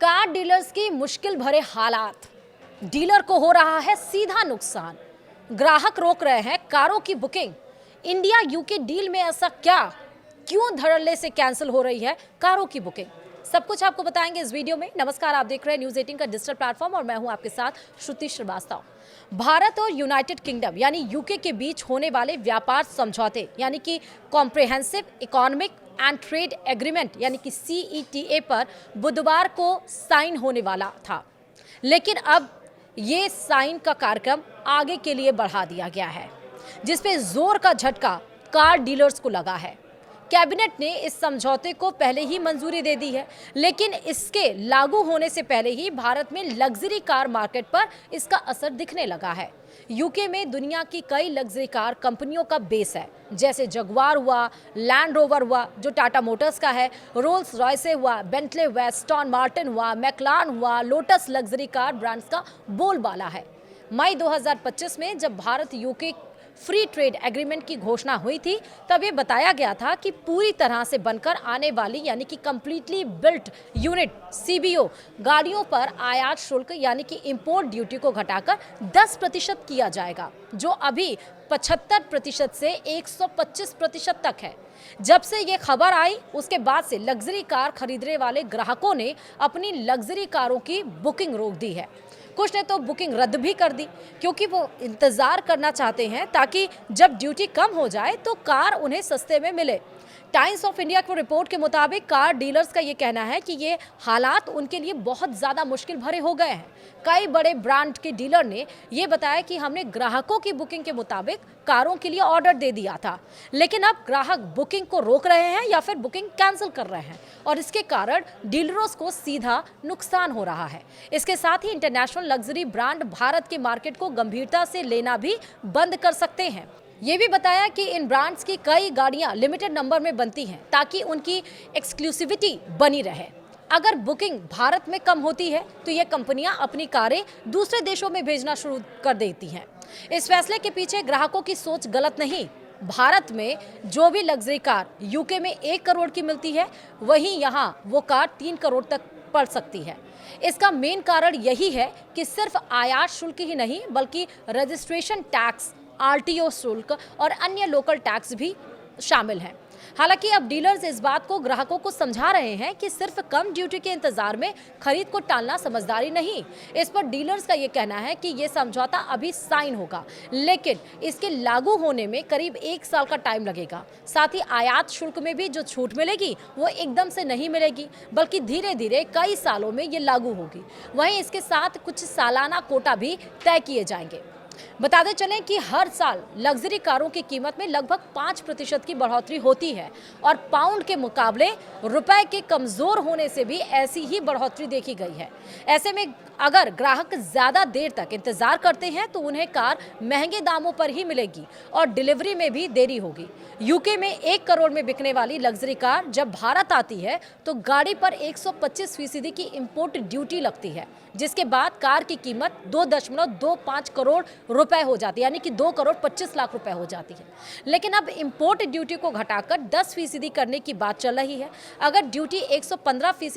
Car dealers की मुश्किल भरे हालात। डीलर को हो रहा है सीधा नुकसान। ग्राहक रोक रहे हैं कारों की बुकिंग। इंडिया यूके डील में ऐसा क्या, क्यों धड़ल्ले से कैंसिल हो रही है कारों की बुकिंग, सब कुछ आपको बताएंगे इस वीडियो में। नमस्कार, आप देख रहे हैं न्यूज़ 18 का डिजिटल प्लेटफॉर्म और मैं हूं आपके साथ श्रुति श्रीवास्तव। भारत और यूनाइटेड किंगडम यानी यूके के बीच होने वाले व्यापार समझौते यानी कि comprehensive economic and trade agreement यानी कि CETA पर बुधवार को साइन होने वाला था, लेकिन अब ये साइन का कार्यक्रम आगे के लिए बढ़ा दिया गया है, जिसपे जोर का झटका कार डीलर्स को लगा है। कैबिनेट ने इस समझौते को पहले ही मंजूरी दे दी है, लेकिन इसके लागू होने से पहले ही भारत में लग्जरी कार मार्केट पर इसका असर दिखने लगा है। यूके में दुनिया की कई लग्जरी कार कंपनियों का बेस है, जैसे जगुआर हुआ, लैंड रोवर हुआ जो टाटा मोटर्स का है, रोल्स रॉयस हुआ, बेंटले हुआ, एस्टन मार्टिन हुआ, मैक्लारन हुआ, लोटस लग्जरी कार ब्रांड्स का बोलबाला है। मई 2025 में जब Bharat UK free trade agreement की घोषणा हुई थी, तब ये बताया गया था कि पूरी तरह से बनकर आने वाली यानी कि कंप्लीटली बिल्ट यूनिट CBO गाड़ियों पर आयात शुल्क यानी कि इंपोर्ट ड्यूटी को घटाकर 10% किया जाएगा, जो अभी 75% से 125% तक है। जब से ये खबर आई उसके बाद से लग्जरी कार खरीदने वाले ग्राहकों ने अपनी लग्जरी कारों की बुकिंग रोक दी है। कुछ ने तो बुकिंग रद्द भी कर दी, क्योंकि वो इंतजार करना चाहते हैं ताकि जब ड्यूटी कम हो जाए तो कार उन्हें सस्ते में मिले। टाइम्स ऑफ इंडिया की रिपोर्ट के मुताबिक कार डीलर्स का ये कहना है कि ये हालात उनके लिए बहुत ज़्यादा मुश्किल भरे हो गए हैं। कई बड़े ब्रांड के डीलर ने ये बताया कि हमने ग्राहकों की बुकिंग के मुताबिक कारों के लिए ऑर्डर दे दिया था, लेकिन अब ग्राहक बुकिंग को रोक रहे हैं या फिर बुकिंग कैंसिल कर रहे हैं, और इसके कारण डीलरों को सीधा नुकसान हो रहा है। इसके साथ ही इंटरनेशनल लग्जरी ब्रांड भारत के मार्केट को गंभीरता से लेना भी बंद कर सकते हैं। ये भी बताया कि इन ब्रांड्स की कई गाड़ियां लिमिटेड नंबर में बनती हैं ताकि उनकी एक्सक्लूसिविटी बनी रहे। अगर बुकिंग भारत में कम होती है तो ये कंपनियां अपनी कारें दूसरे देशों में भेजना शुरू कर देती हैं। इस फैसले के पीछे ग्राहकों की सोच गलत नहीं। भारत में जो भी लग्जरी कार यूके में 1 करोड़ की मिलती है, वहीं यहाँ वो कार 3 करोड़ तक पड़ सकती है। इसका मेन कारण यही है कि सिर्फ आयात शुल्क ही नहीं बल्कि रजिस्ट्रेशन टैक्स, RTO शुल्क और अन्य लोकल टैक्स भी शामिल हैं। हालांकि अब डीलर्स इस बात को ग्राहकों को समझा रहे हैं कि सिर्फ कम ड्यूटी के इंतजार में खरीद को टालना समझदारी नहीं। इस पर डीलर्स का ये कहना है कि ये समझौता अभी साइन होगा, लेकिन इसके लागू होने में करीब 1 साल का टाइम लगेगा। साथ ही आयात शुल्क में भी जो छूट मिलेगी वो एकदम से नहीं मिलेगी, बल्कि धीरे धीरे कई सालों में ये लागू होगी। वहीं इसके साथ कुछ सालाना कोटा भी तय किए जाएंगे। बताते चलें कि हर साल लग्जरी कारों की कीमत में लगभग 5% की बढ़ोतरी होती है, और पाउंड के मुकाबले रुपए के कमजोर होने से भी ऐसी ही बढ़ोतरी देखी गई है। ऐसे में अगर ग्राहक ज्यादा देर तक इंतजार करते हैं तो उन्हें कार महंगे दामों पर ही मिलेगी और डिलीवरी में भी देरी होगी। यूके में 1 करोड़ में बिकने वाली लग्जरी कार जब भारत आती है तो गाड़ी पर 125% की इंपोर्ट ड्यूटी लगती है, जिसके बाद कार की कीमत 2.25 करोड़ रुपए हो जाती है, यानी कि 2 करोड़ 25 लाख रुपए हो जाती है। लेकिन अब इंपोर्ट ड्यूटी को घटाकर 10% करने की बात चल रही है। अगर ड्यूटी 115%